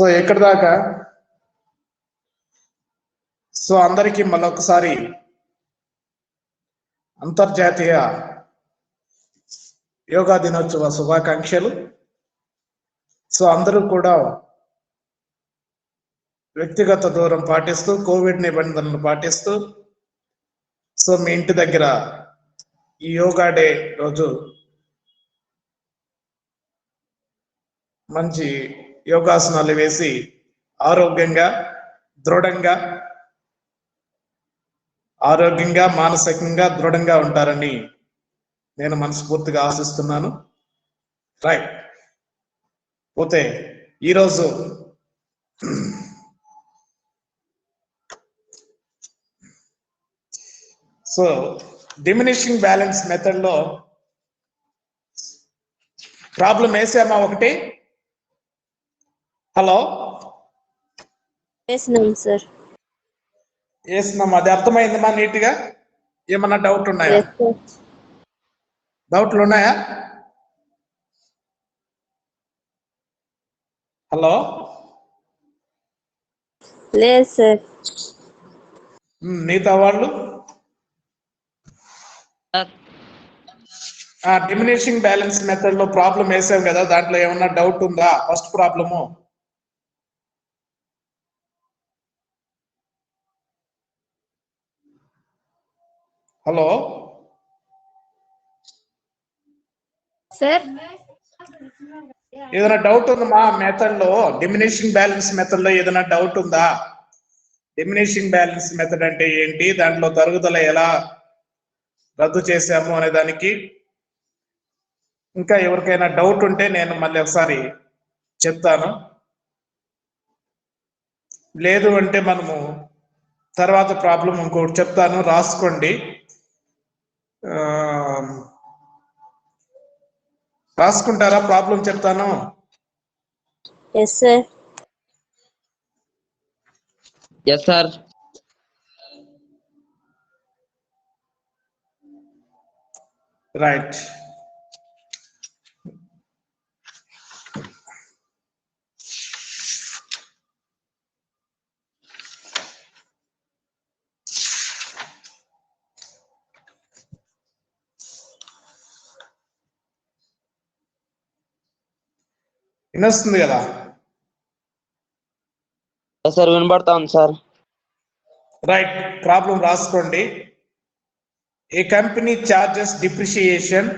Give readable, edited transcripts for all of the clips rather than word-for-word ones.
So ఎక్కడి దాకా so అందరికీ మళ్ళొకసారి అంతర్జాతీయ యోగా దినోత్సవ శుభాకాంక్షలు. సో అందరూ కూడా వ్యక్తిగత దూరం పాటిస్తూ కోవిడ్ నిబంధనలు పాటిస్తూ సో మీ ఇంటి దగ్గర ఈ యోగా డే రోజు మంచి యోగాసనాలు వేసి ఆరోగ్యంగా మానసికంగా దృఢంగా ఉంటారని నేను మనస్ఫూర్తిగా ఆశిస్తున్నాను. రైట్, పోతే ఈరోజు సో డిమినిషింగ్ బ్యాలెన్స్ మెథడ్ లో ప్రాబ్లం వేసామా ఒకటి? హలో, సార్ వేసినాం. అది అర్థమైందమ్మా నీట్గా? ఏమన్నా డౌట్ ఉన్నాయా? డౌట్లు ఉన్నాయా? హలో, లేదు సార్. మిగతా వాళ్ళు డిమినిషింగ్ బ్యాలెన్స్ మెథడ్ లో ప్రాబ్లం వేసాం కదా, దాంట్లో ఏమన్నా డౌట్ ఉందా? ఫస్ట్ ప్రాబ్లము హలో సార్, ఏదైనా డౌట్ ఉందమ్మా మెథడ్ లో? డిమినిషింగ్ బ్యాలెన్స్ మెథడ్ లో ఏదైనా డౌట్ ఉందా? డిమినిషింగ్ బ్యాలెన్స్ మెథడ్ అంటే ఏంటి, దాంట్లో తరుగుదల ఎలా రద్దు చేశాము అనే దానికి ఇంకా ఎవరికైనా డౌట్ ఉంటే నేను మళ్ళీ ఒకసారి చెప్తాను. లేదు అంటే మనము తర్వాత ప్రాబ్లం ఇంకోటి చెప్తాను, రాసుకోండి. రాసుకుంటారా? ప్రాబ్లం చెప్తాను. Yes sir. Yes sir. Right, వినొస్తుంది కదా? సార్ వినబడతా ఉంది సార్. రైట్, ప్రాబ్లం రాసుకోండి. A company charges depreciation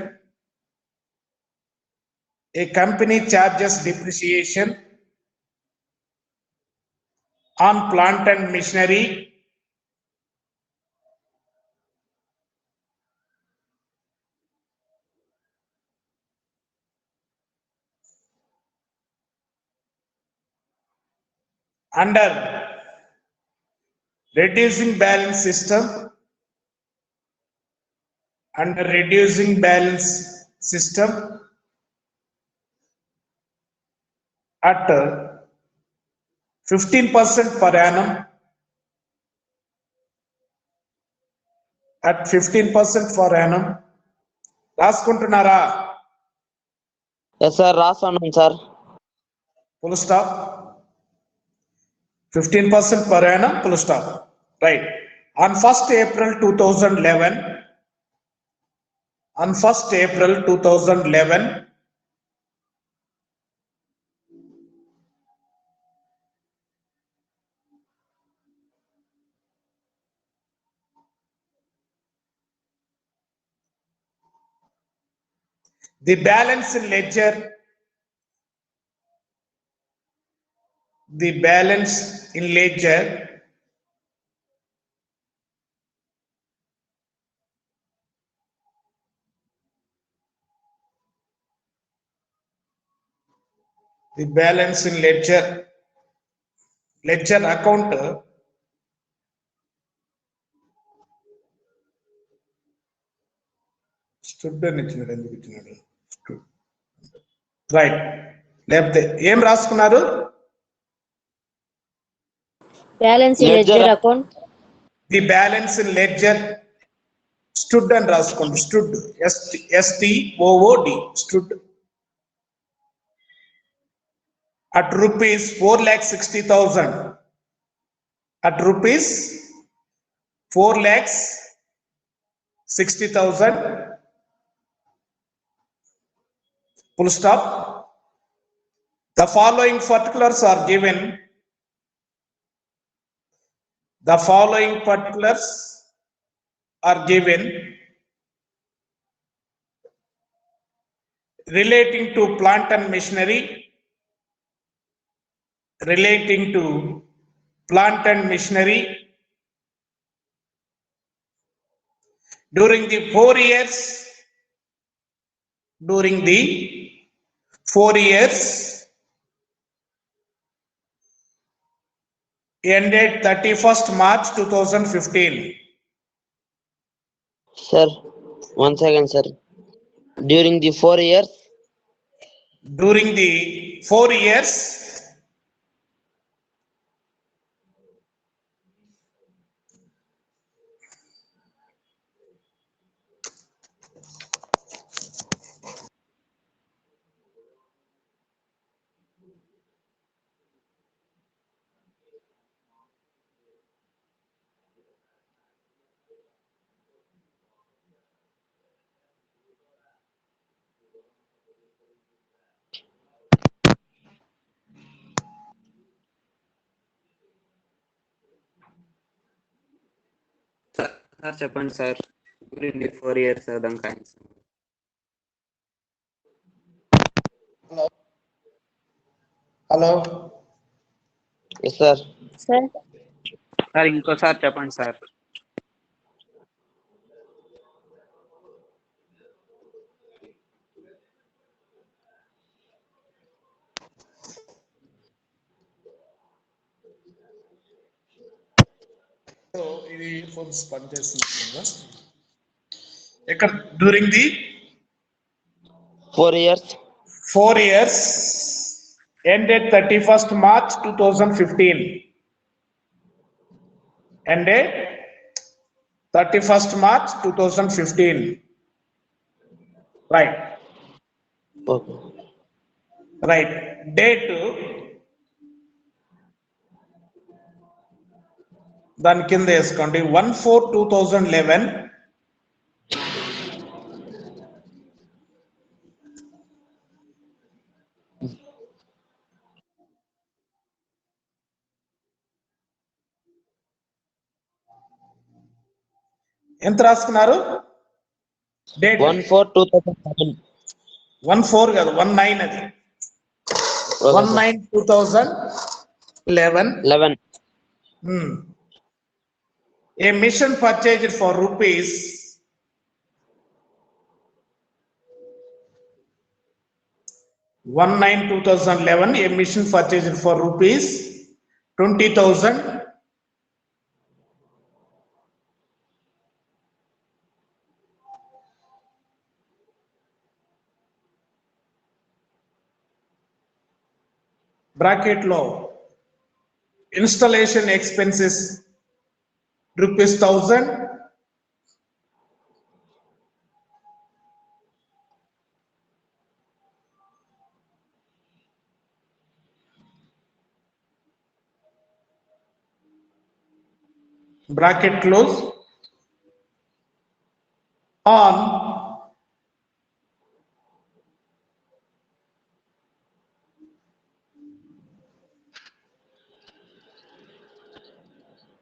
on plant and machinery under reducing balance system at 15% per annum రాసుకుంటున్నారా? ఎస్ సార్, రాస్తున్నాను sir. Full stop. 15% per annum, full stop. Right. On 1st April 2011, the balance in ledger ledger account student ఇచ్చినాడు, ఎందుకు ఇచ్చినాడు? Right, లేకపోతే ఏం రాసుకున్నారు? Balance in ledger account. The balance in ledger stood అని రాసుకోండి. Stood, STOOD, stood. at rupees 4,60,000. At rupees 4,60,000. Full stop. The following particulars are given. The following particulars are given relating to plant and machinery. Relating to plant and machinery during the 4 years. During the 4 years ended 31st March 2015. Sir, 1 second, sir. During the 4 years, During the 4 years sir చెప్పండి sir. During the 4 years దానికి answer. Hello yes sir. Sir sir ఇంకోసారి చెప్పండి sir. ఇది phones పనిచేస్తున్నా ఇక్కడ during the 4 years 4 years ended 31st March 2015. Ended 31st March 2015. Right. Okay. Right. Date దాని కింద వేసుకోండి 1/4/2011. ఎంత రాసుకున్నారు డేట్? 1/4/2011. 1/4 కాదు 19 అది. 1/9/2011. 11. A mission purchased for rupees 1/9/2011. A mission purchased for rupees 20,000. Bracket లో installation expenses rupees 1,000. Bracket close. On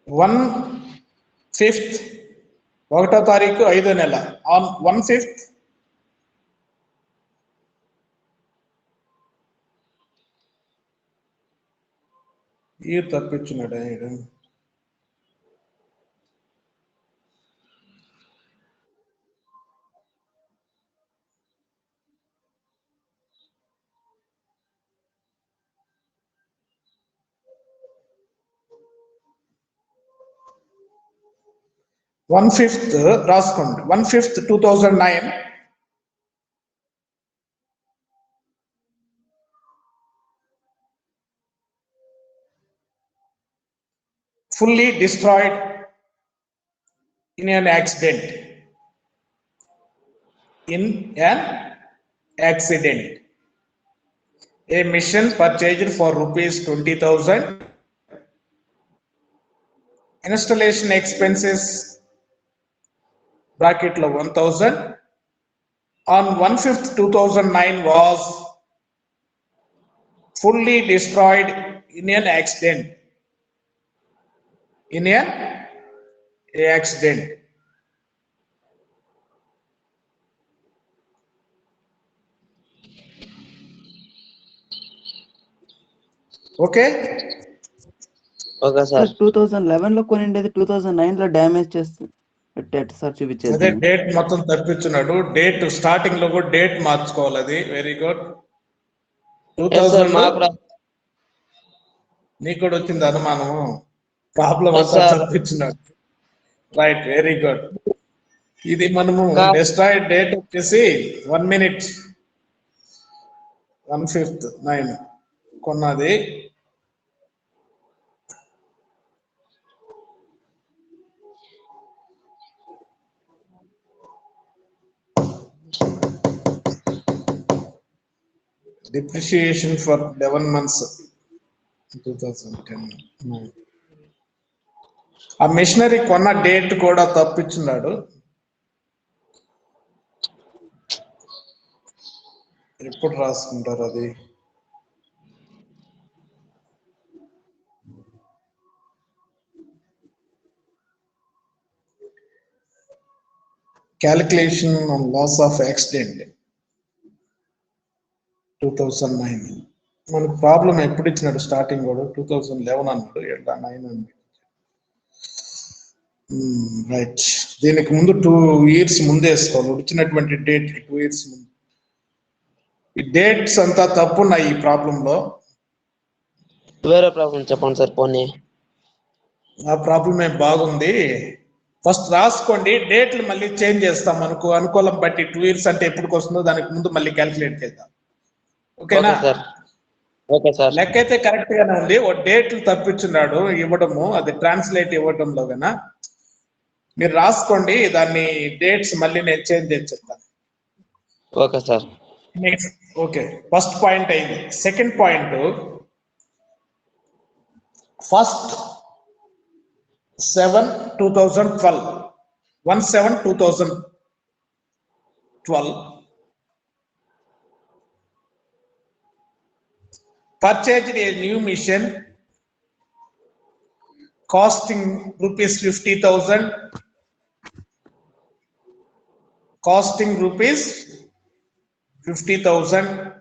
one fifth 1వ తారీఖు 5వ నెల. On 1/5 ఈ తప్పించున్నాడు ఆయన. One fifth రాసుకోండి. 1/5 2009. Fully destroyed in an accident. In an accident. A machine purchased for rupees 20,000. Installation expenses bracket lo 1,000. On 1/5, 2009 was fully destroyed in an accident. In an accident. Okay. Okay, sir. 2011 లో కొనిండేది 2009 లో damage చేస్తే sir అదే చూపించేది date మొత్తం తప్పించున్నాడు. Date starting లో కూడా date మార్చుకోవాలి. అది వెరీ గుడ్. Yes, sir. 2000 మాకు రా- నీకు కూడా వచ్చింది అనుమానం. ప్రాబ్లం Yes, అంతా sir. తప్పించున్నాడు. రైట్, వెరీ గుడ్. ఇది మనము కా- డిస్ట్రాయిడ్ డేట్ వచ్చేసి 1 minute 1/5 9 కొన్నది. Depreciation for 11 months 2010. ఆ మిషనరీ కొన్న డేట్ కూడా తప్పించున్నాడు. ఎప్పుడు రాసుకుంటారు అది? Calculation on loss of accident 2009. మనకు ప్రాబ్లం ఎప్పుడు ఇచ్చినాడు? స్టార్టింగ్ కూడా 2011 అన్నాడు. 9 అన్నాడు. రైట్. దీనికి ముందు 2 years ముందే వేసుకోవాలి. ఇచ్చినటువంటి డేట్ 2 years ముందు. ఈ డేట్స్ అంతా తప్పున్నాయి ఈ ప్రాబ్లం లో. వేరే ప్రాబ్లం చెప్పండి సార్ పోనీ. ఆ ప్రాబ్లమే బాగుంది. ఫస్ట్ రాసుకోండి. డేట్లు మళ్ళీ చేంజ్ చేస్తాం. మనకు అనుకూలం బట్టి 2 years అంటే ఎప్పటికి వస్తుందో దానికి ముందు మళ్ళీ క్యాల్కులేట్ చేద్దాం. ఓకేనా? Okay sir. Okay sir. లెక్క అయితే కరెక్ట్ గానే ఉంది. ఓ డేట్లు తప్పించున్నాడు ఇవ్వడము, అది ట్రాన్స్లేట్ ఇవ్వడంలో గనా మీరు రాసుకోండి. దాన్ని డేట్స్ మళ్ళీ నేను చేంజ్ చేసి చెప్తాను. Okay sir. Next. Okay, first point అయింది. Second point, first 7/2012 17/2012 purchased a new machine costing rupees 50,000. Costing rupees 50,000.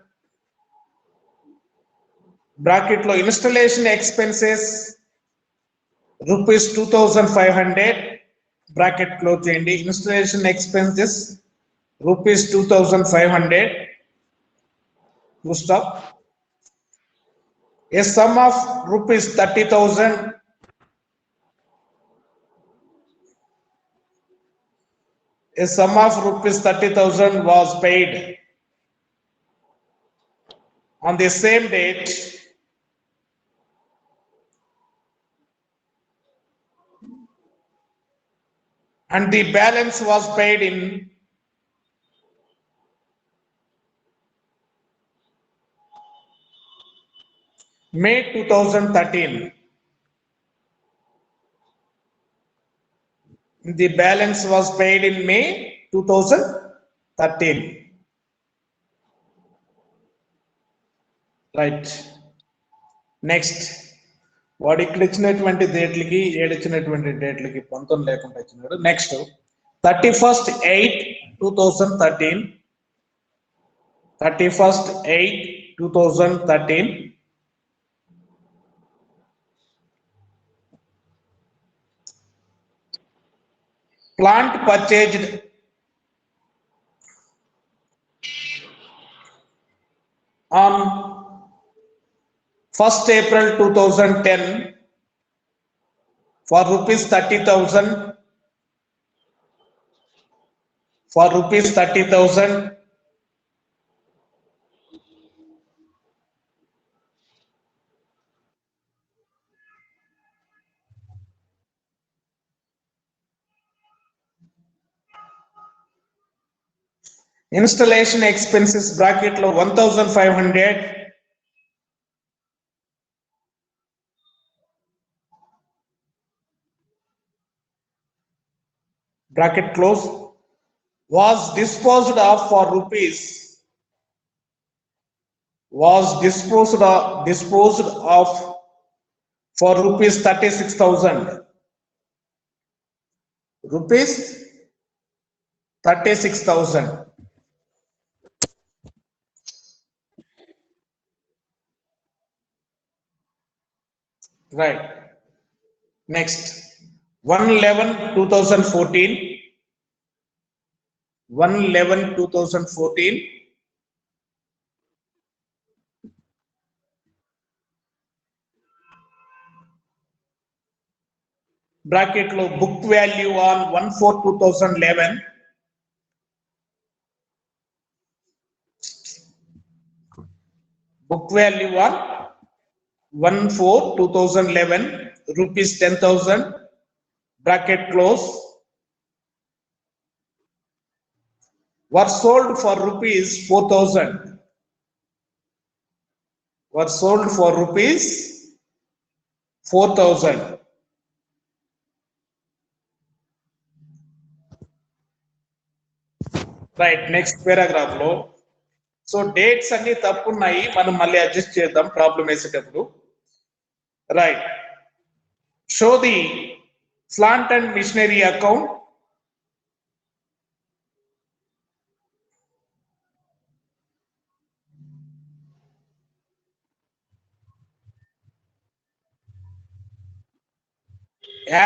Bracket lo installation expenses rupees 2,500. Bracket close cheyandi. Installation expenses rupees 2,500. Full stop. A sum of rupees 30,000. A sum of rupees 30,000 was paid on the same date and the balance was paid in May 2013. The balance was paid in May 2013. Right. Next. వాడు ఇక్కడ ఇచ్చినటువంటి డేట్లకి, ఏడిచ్చినటువంటి డేట్లకి 19 లేకుండా ఇచ్చినాడు. Next 31/8/2013. 31/8/2013. Plant purchased on 1st April 2010 for rupees 30,000. For rupees 30,000. Installation expenses bracket lo 1,500. bracket close, was disposed of for rupees, disposed of for rupees 36,000. Rupees 36,000. Right. Next, 1/11/2014. 1/11/2014. Bracket lo book value on 1/4/2011. Book value on 1/4/2011, rupees 10,000. Bracket close. Were sold for rupees 4,000. Were sold for rupees 4,000. Right, next paragraph లో so dates అన్ని తప్పు ఉన్నాయి, మనం మళ్ళీ adjust చేద్దాం problem వేసేటప్పుడు. Right, show the plant and machinery account.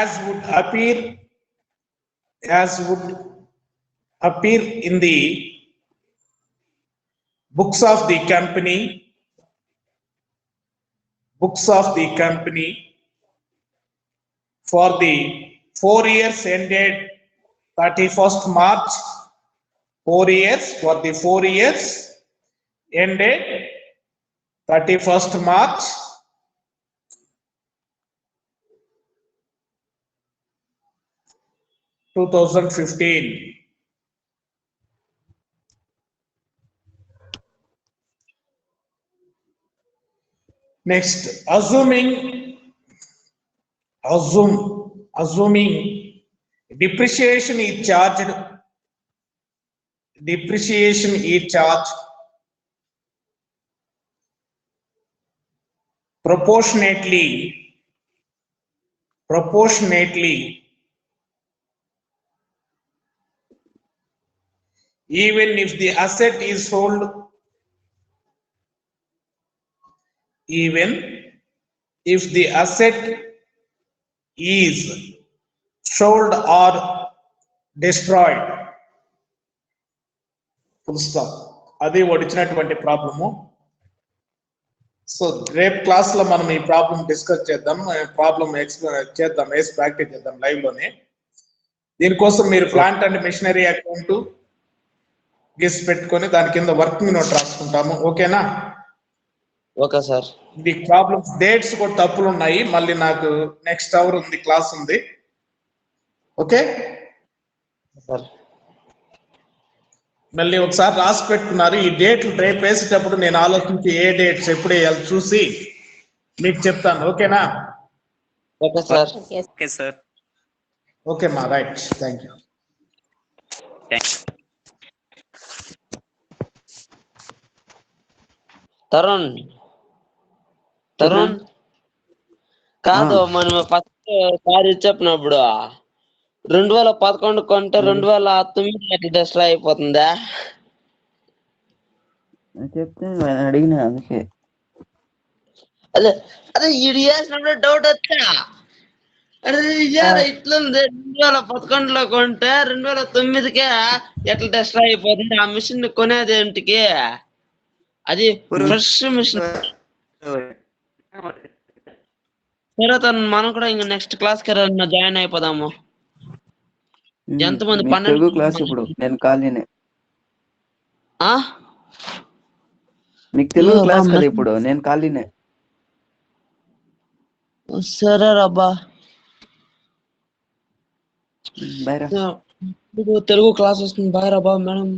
as would appear in the books of the company for the 4 years ended 31st March. 4 years, for the 4 years ended 31st March 2015. Next, assuming depreciation is charged proportionately even if the asset is sold, even if the asset is sold or destroyed. Full stop. అది వచ్చినటువంటి problem. So రేపు class లో మనం ఈ problem discuss చేద్దాం, problem explain చేద్దాం, practice చేద్దాం live లోనే. దీనికోసం మీరు ప్లాంట్ అండ్ మిషనరీ అకౌంట్ గీసి పెట్టుకొని దాని కింద వర్కింగ్ నోట్ రాసుకుంటాము. ఓకేనా? Okay sir. ఇది ప్రాబ్లమ్స్ డేట్స్ కూడా తప్పులు ఉన్నాయి, మళ్ళీ నాకు నెక్స్ట్ అవర్ ఉంది, క్లాస్ ఉంది. ఓకే సార్, మళ్ళీ ఒకసారి రాసి పెట్టుకున్నారు. ఈ డేట్లు రేపు వేసేటప్పుడు నేను ఆలోచించి ఏ డేట్స్ ఎప్పుడు వేయాలి చూసి మీకు చెప్తాను. ఓకేనా? Okay sir. Okay sir. Okay మా, రైట్, థ్యాంక్ యూ. తరుణ్ కాదు, మనం ఫస్ట్ సారి చెప్పినప్పుడు 2011 కొంటే 2009 ఎట్లా డిస్ట్రాయ్ అయిపోతుందా? చెప్తే అడిగినా అందుకే. అదే అదే ఇది చేసినప్పుడు డౌట్ వచ్చా, అరే ఇట్లుంది 2011లో కొంటే 2009కే ఎట్లా డిస్ట్రాయ్ అయిపోతుంది, ఆ మిషన్ కొనేది ఏంటికి? అది ఫ్రెష్ మిషన్. సరే తను మనం కూడా ఇంకా నెక్స్ట్ క్లాస్ కి జాయిన్ అయిపోదాము. ఎంతమంది? 12 తెలుగు క్లాస్ ఇప్పుడు నేను ఖాళీనే. మీకు తెలుగు క్లాస్ కదా ఇప్పుడు, నేను ఖాళీనే. సరే రబ్బా, బై రా. తెలుగు క్లాస్ వస్తుంది. బాయ్ రబ్బా మేడం.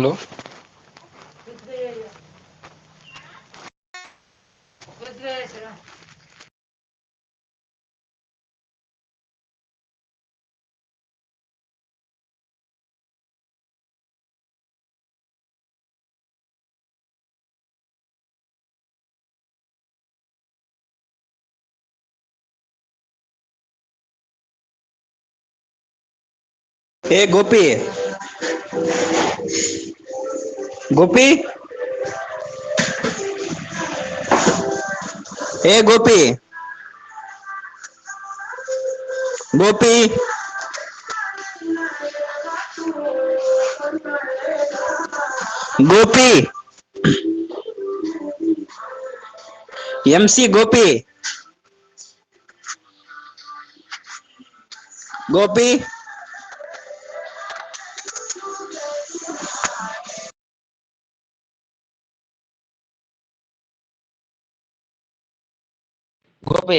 హలో ఏ గోపి గోపి ఏ గోపి గోపి గోపి ఎంసి గోపి గోపి గోపి